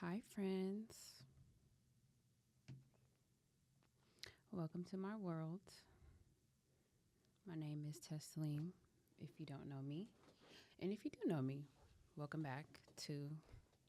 Hi, friends. Welcome to my world. My name is Tesleem, if you don't know me. And if you do know me, welcome back to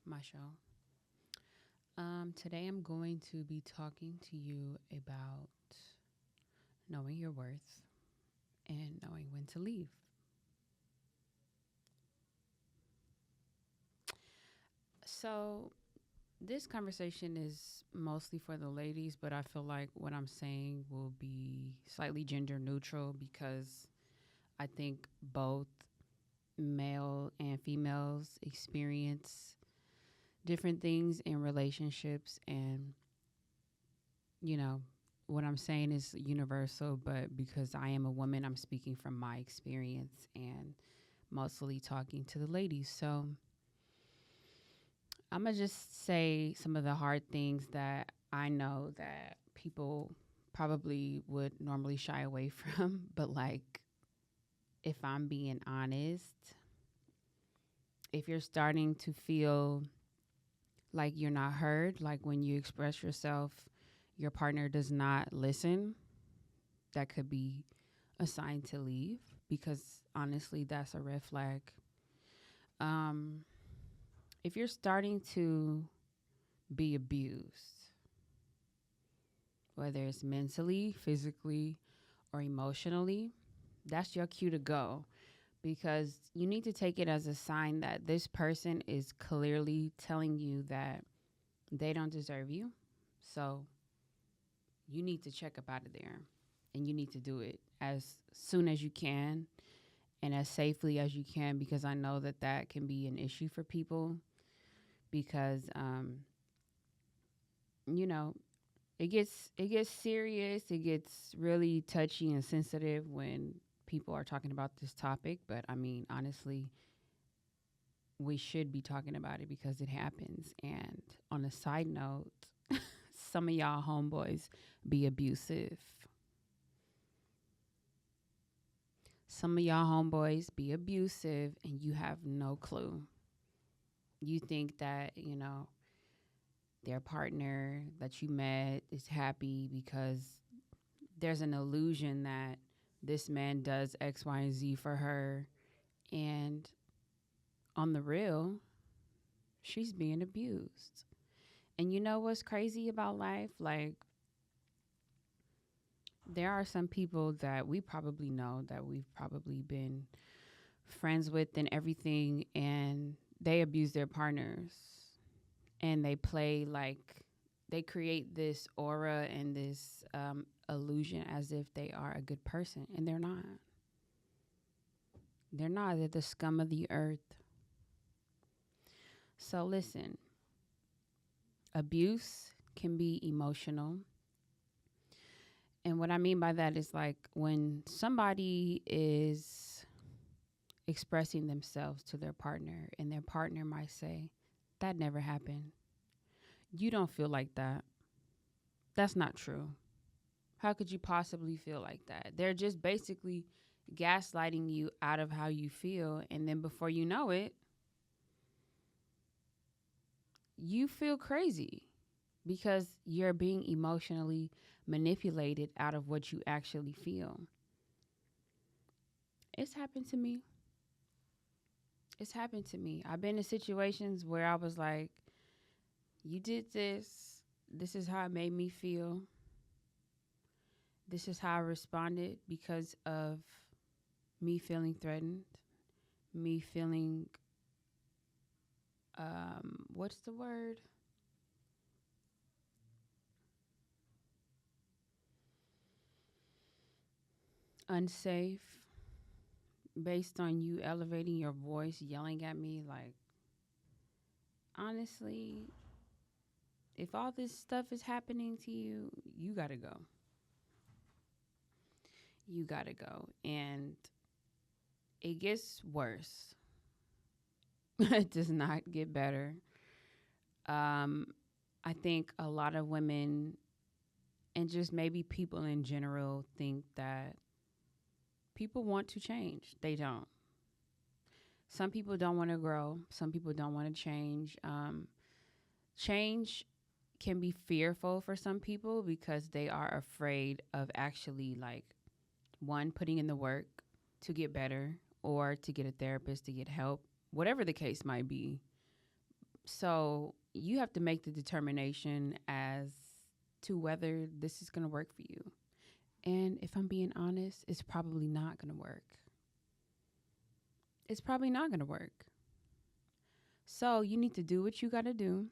my show. Today, I'm going to be talking to you about knowing your worth and knowing when to leave. So, this conversation is mostly for the ladies, but I feel like what I'm saying will be slightly gender neutral because I think both male and females experience different things in relationships. And, you know, what I'm saying is universal, but because I am a woman, I'm speaking from my experience and mostly talking to the ladies. So I'm going to just say some of the hard things that I know that people probably would normally shy away from. But, like, if I'm being honest, if you're starting to feel like you're not heard, like when you express yourself, your partner does not listen, that could be a sign to leave because honestly, that's a red flag. Um, if you're starting to be abused, whether it's mentally, physically, or emotionally, that's your cue to go because you need to take it as a sign that this person is clearly telling you that they don't deserve you. So you need to check up out of there and you need to do it as soon as you can and as safely as you can because I know that that can be an issue for people because you know it gets serious, it gets really touchy and sensitive when people are talking about this topic, but I mean honestly we should be talking about it because it happens. And on a side note, some of y'all homeboys be abusive. Some of y'all homeboys be abusive and you have no clue. You think that, their partner that you met is happy because there's an illusion that this man does X, Y, and Z for her. And on the real, she's being abused. And you know what's crazy about life? Like, there are some people that we probably know that we've probably been friends with and everything, and they abuse their partners and they play like they create this aura and this illusion as if they are a good person, and they're not. They're not. They're the scum of the earth. So listen, abuse can be emotional. And what I mean by that is like when somebody is expressing themselves to their partner and their partner might say, that never happened. You don't feel like that. That's not true. How could you possibly feel like that? They're just basically gaslighting you out of how you feel. And then before you know it, you feel crazy because you're being emotionally manipulated out of what you actually feel. It's happened to me. It's happened to me. I've been in situations where I was like, you did this. This is how it made me feel. This is how I responded because of me feeling threatened, me feeling, what's the word? Unsafe, based on you elevating your voice, yelling at me. Like, honestly, if all this stuff is happening to you, you gotta go. You gotta go. And it gets worse. It does not get better. Um, I think a lot of women and just maybe people in general think that people want to change. They don't. Some people don't want to grow. Some people don't want to change. Change can be fearful for some people because they are afraid of actually, like, one, putting in the work to get better or to get a therapist to get help, whatever the case might be. So you have to make the determination as to whether this is going to work for you. And if I'm being honest, it's probably not going to work. It's probably not going to work. So you need to do what you got to do,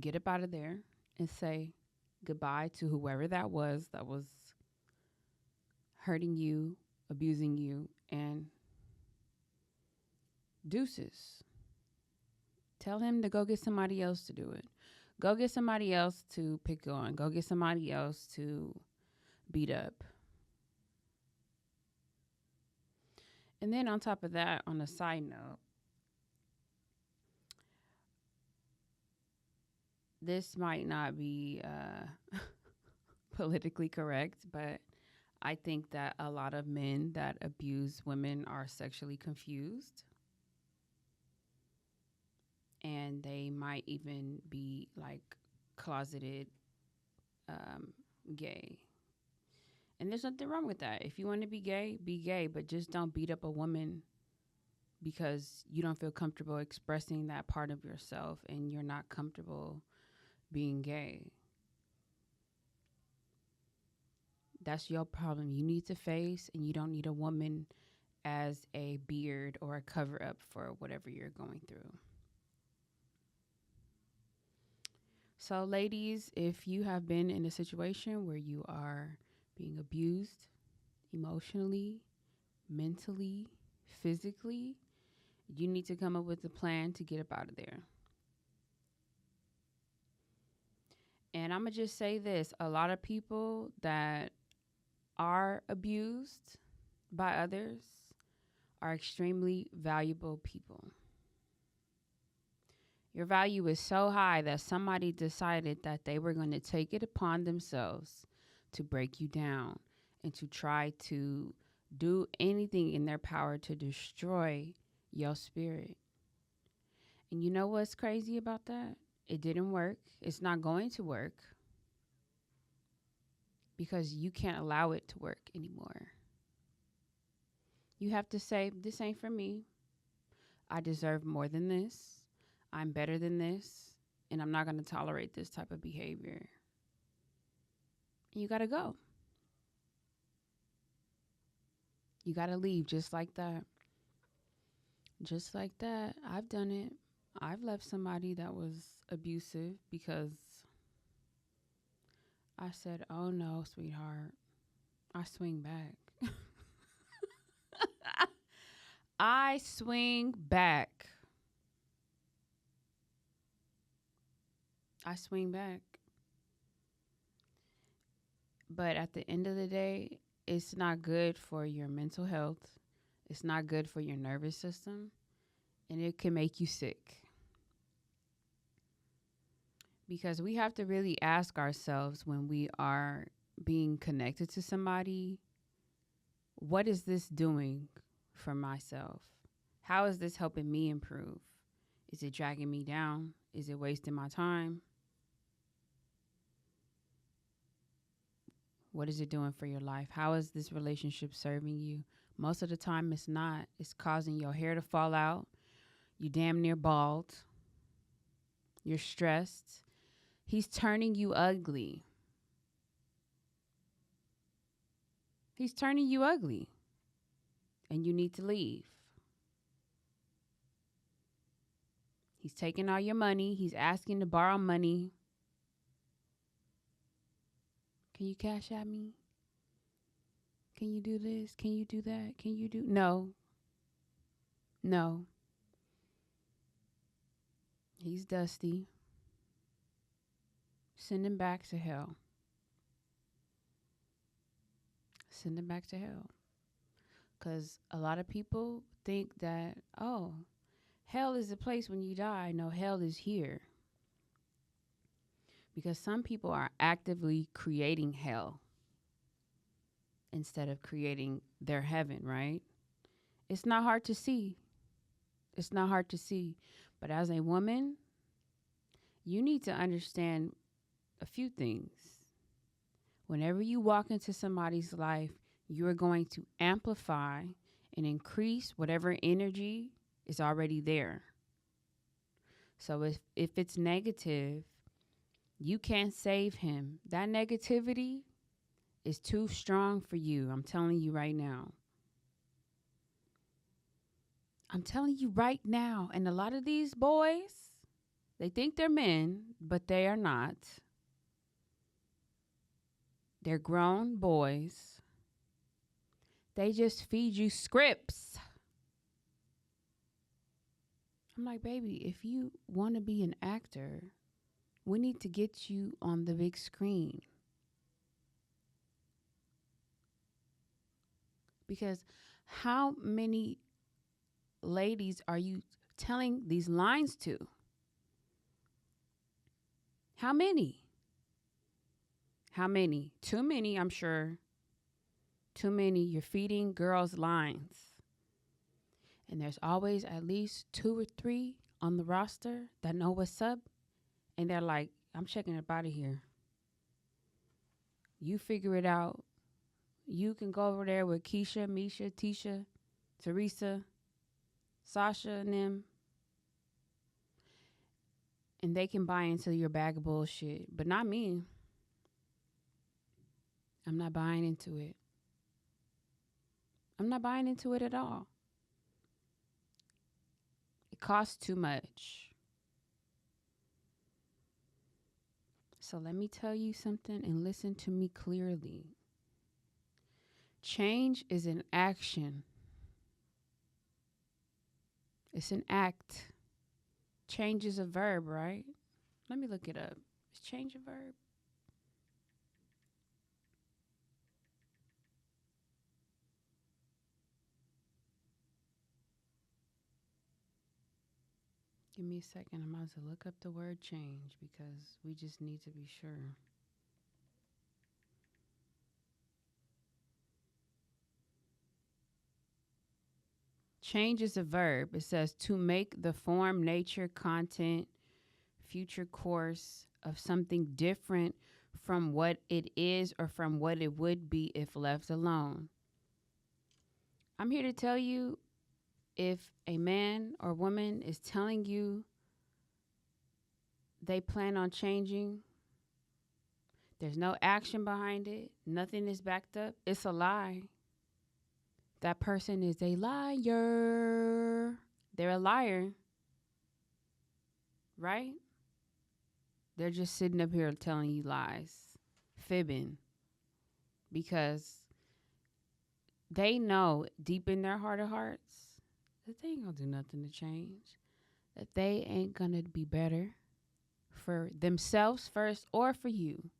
get up out of there, and say goodbye to whoever that was hurting you, abusing you, and deuces. Tell him to go get somebody else to do it. Go get somebody else to pick on. Go get somebody else to beat up. And then on top of that, on a side note, this might not be politically correct, but I think that a lot of men that abuse women are sexually confused. And they might even be like closeted gay. And there's nothing wrong with that. If you want to be gay, but just don't beat up a woman because you don't feel comfortable expressing that part of yourself and you're not comfortable being gay. That's your problem. You need to face, and you don't need a woman as a beard or a cover up for whatever you're going through. So, ladies, if you have been in a situation where you are being abused emotionally, mentally, physically, you need to come up with a plan to get up out of there. And I'm going to just say this. A lot of people that are abused by others are extremely valuable people. Your value is so high that somebody decided that they were going to take it upon themselves to break you down and to try to do anything in their power to destroy your spirit. And you know what's crazy about that? It didn't work. It's not going to work because you can't allow it to work anymore. You have to say, this ain't for me. I deserve more than this. I'm better than this, and I'm not going to tolerate this type of behavior. And you got to go. You got to leave just like that. Just like that. I've done it. I've left somebody that was abusive because I said, oh no, sweetheart, I swing back. I swing back. I swing back. But at the end of the day, it's not good for your mental health. It's not good for your nervous system. And it can make you sick. Because we have to really ask ourselves when we are being connected to somebody, what is this doing for myself? How is this helping me improve? Is it dragging me down? Is it wasting my time? What is it doing for your life? How is this relationship serving you? Most of the time, it's not. It's causing your hair to fall out. You damn near bald. You're stressed. He's turning you ugly. He's turning you ugly. And you need to leave. He's taking all your money. He's asking to borrow money. Can you cash at me? Can you do this? Can you do that? Can you do? No. No. He's dusty. Send him back to hell. Send him back to hell. Because a lot of people think that, oh, hell is a place when you die. No, hell is here. Because some people are actively creating hell instead of creating their heaven, right? It's not hard to see. It's not hard to see. But as a woman, You need to understand a few things. Whenever you walk into somebody's life, you're going to amplify and increase whatever energy is already there. So if it's negative, you can't save him. That negativity is too strong for you. I'm telling you right now. I'm telling you right now. And a lot of these boys, they think they're men, but they are not. They're grown boys. They just feed you scripts. I'm like, baby, if you want to be an actor, we need to get you on the big screen. Because how many ladies are you telling these lines to? How many? How many? Too many, I'm sure. Too many. You're feeding girls lines. And there's always at least 2 or 3 on the roster that know what's up. And they're like, I'm checking up out of here. You figure it out. You can go over there with Keisha, Misha, Tisha, Teresa, Sasha, and them. And they can buy into your bag of bullshit. But not me. I'm not buying into it. I'm not buying into it at all. It costs too much. So let me tell you something and listen to me clearly. Change is an action. It's an act. Change is a verb, right? Let me look it up. Is change a verb? Give me a second. I'm about to look up the word change because we just need to be sure. Change is a verb. It says to make the form, nature, content, future course of something different from what it is or from what it would be if left alone. I'm here to tell you, if a man or woman is telling you they plan on changing, there's no action behind it, nothing is backed up, it's a lie. That person is a liar. They're a liar. Right? They're just sitting up here telling you lies, fibbing, because they know deep in their heart of hearts that they ain't gonna do nothing to change, that they ain't gonna be better for themselves first or for you.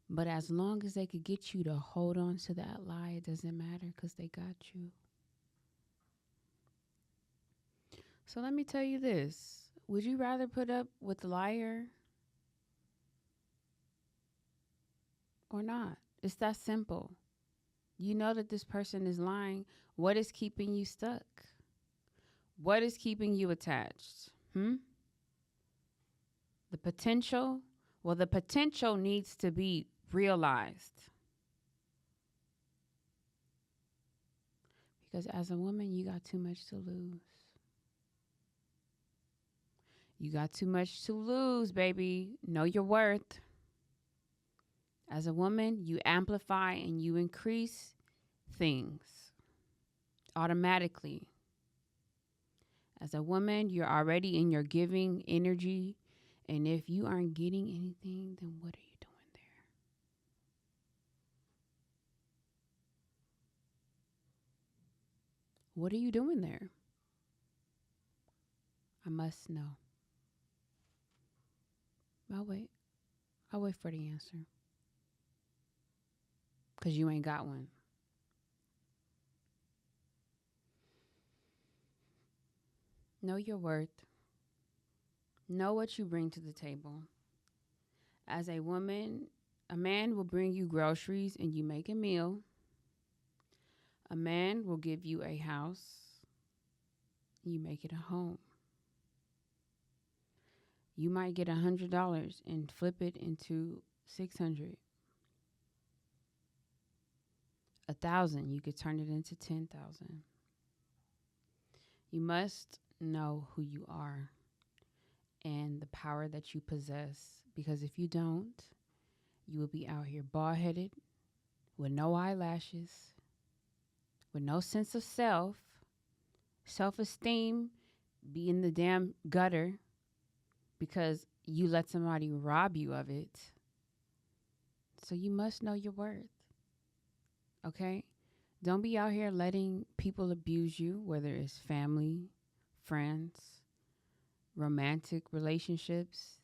But as long as they could get you to hold on to that lie, it doesn't matter because they got you. So let me tell you this. Would you rather put up with the liar or not? It's that simple. You know that this person is lying. What is keeping you stuck? What is keeping you attached? The potential? Well, the potential needs to be realized. Because as a woman, you got too much to lose. You got too much to lose, baby. Know your worth. As a woman, you amplify and you increase things automatically. As a woman, you're already in your giving energy. And if you aren't getting anything, then what are you doing there? What are you doing there? I must know. I'll wait. I'll wait for the answer. Because you ain't got one. Know your worth. Know what you bring to the table. As a woman, a man will bring you groceries and you make a meal. A man will give you a house. You make it a home. You might get $100 and flip it into 600. 1,000, you could turn it into 10,000. You must know who you are and the power that you possess, because if you don't, you will be out here bald headed, with no eyelashes, with no sense of self esteem, be in the damn gutter because you let somebody rob you of it. So you must know your worth. Okay? Don't be out here letting people abuse you, whether it's family, friends, romantic relationships,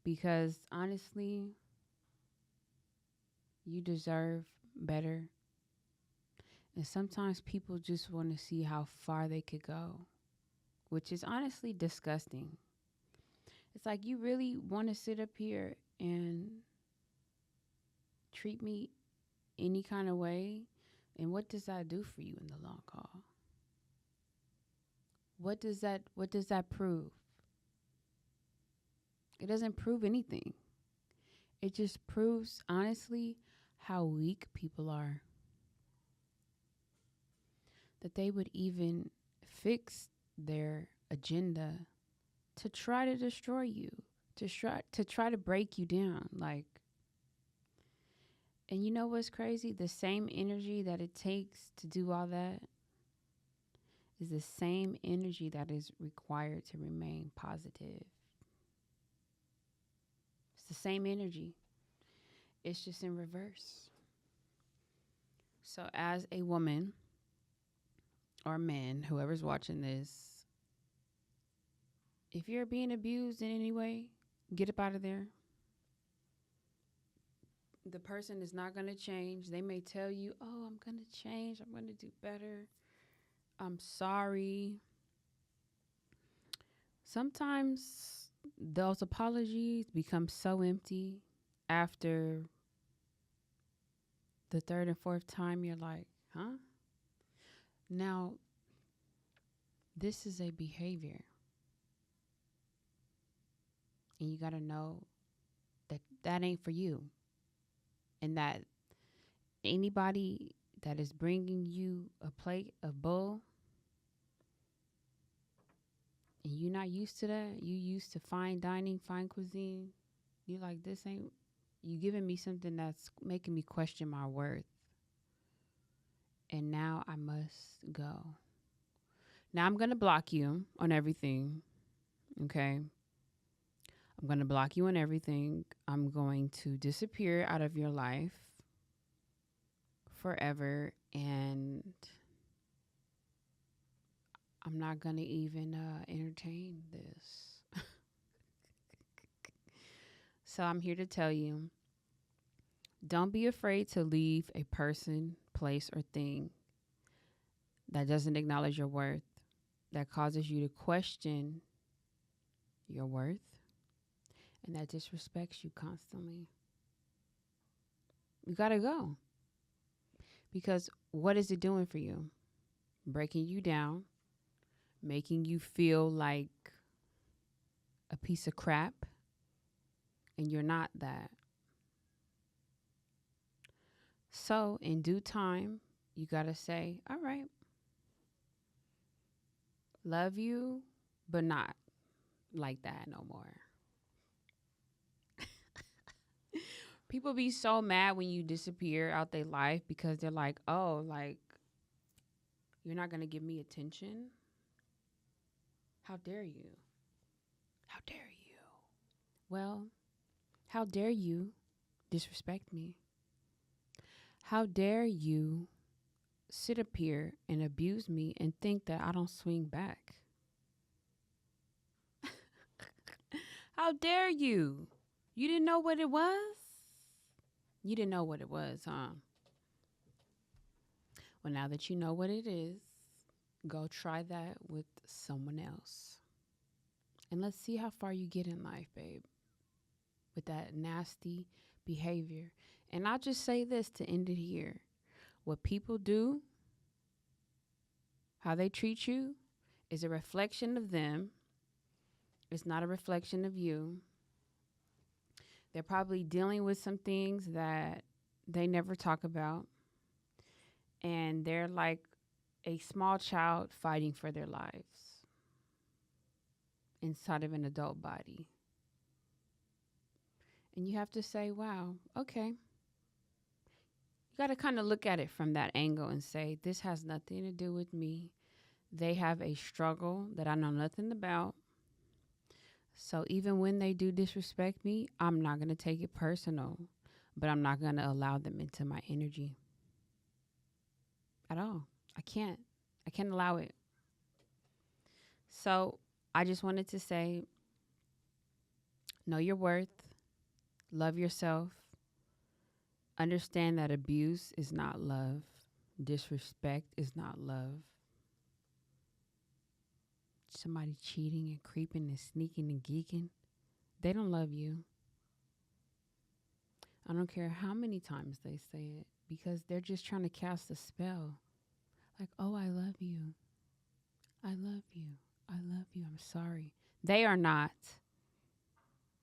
because honestly, you deserve better. And sometimes people just want to see how far they could go, which is honestly disgusting. It's like, you really want to sit up here and treat me any kind of way? And what does that do for you in the long haul? What does that prove? It doesn't prove anything. It just proves, honestly, how weak people are. That they would even fix their agenda to try to destroy you, to try to break you down. Like, and you know what's crazy? The same energy that it takes to do all that is the same energy that is required to remain positive. It's the same energy. It's just in reverse. So as a woman or man, whoever's watching this, if you're being abused in any way, get up out of there. The person is not going to change. They may tell you, oh, I'm going to change. I'm going to do better. I'm sorry. Sometimes those apologies become so empty after the third and fourth time. You're like, huh? Now, this is a behavior. And you got to know that that ain't for you. And that anybody that is bringing you a plate of bull, and you're not used to that, you used to fine dining, fine cuisine, you're like, this ain't, you giving me something that's making me question my worth. And now I must go. Now I'm going to block you on everything. Okay. I'm going to block you on everything. I'm going to disappear out of your life forever. And I'm not going to even entertain this. So I'm here to tell you, don't be afraid to leave a person, place, or thing that doesn't acknowledge your worth, that causes you to question your worth, and that disrespects you constantly. You got to go. Because what is it doing for you? Breaking you down, making you feel like a piece of crap, and you're not that. So in due time, you got to say, all right, love you, but not like that no more. People be so mad when you disappear out their life because they're like, oh, like, you're not going to give me attention? How dare you? How dare you? Well, how dare you disrespect me? How dare you sit up here and abuse me and think that I don't swing back? How dare you? You didn't know what it was? You didn't know what it was, huh? Well, now that you know what it is, go try that with someone else. And let's see how far you get in life, babe, with that nasty behavior. And I'll just say this to end it here. What people do, how they treat you, is a reflection of them. It's not a reflection of you. They're probably dealing with some things that they never talk about. And they're like a small child fighting for their lives inside of an adult body. And you have to say, wow, okay. You got to kind of look at it from that angle and say, this has nothing to do with me. They have a struggle that I know nothing about. So even when they do disrespect me, I'm not going to take it personal, but I'm not going to allow them into my energy at all. I can't. I can't allow it. So I just wanted to say, know your worth, love yourself, understand that abuse is not love, disrespect is not love. Somebody cheating and creeping and sneaking and geeking, they don't love you. I don't care how many times they say it because they're just trying to cast a spell. Like, oh, I love you. I love you. I love you. I'm sorry. They are not.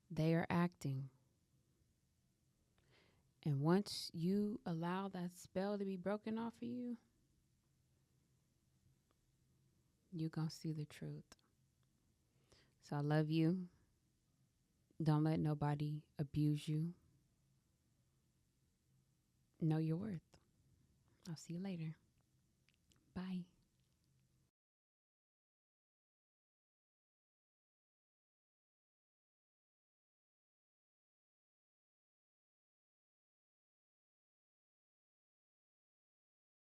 They are acting. And once you allow that spell to be broken off of you, you're going to see the truth. So I love you. Don't let nobody abuse you. Know your worth. I'll see you later. Bye.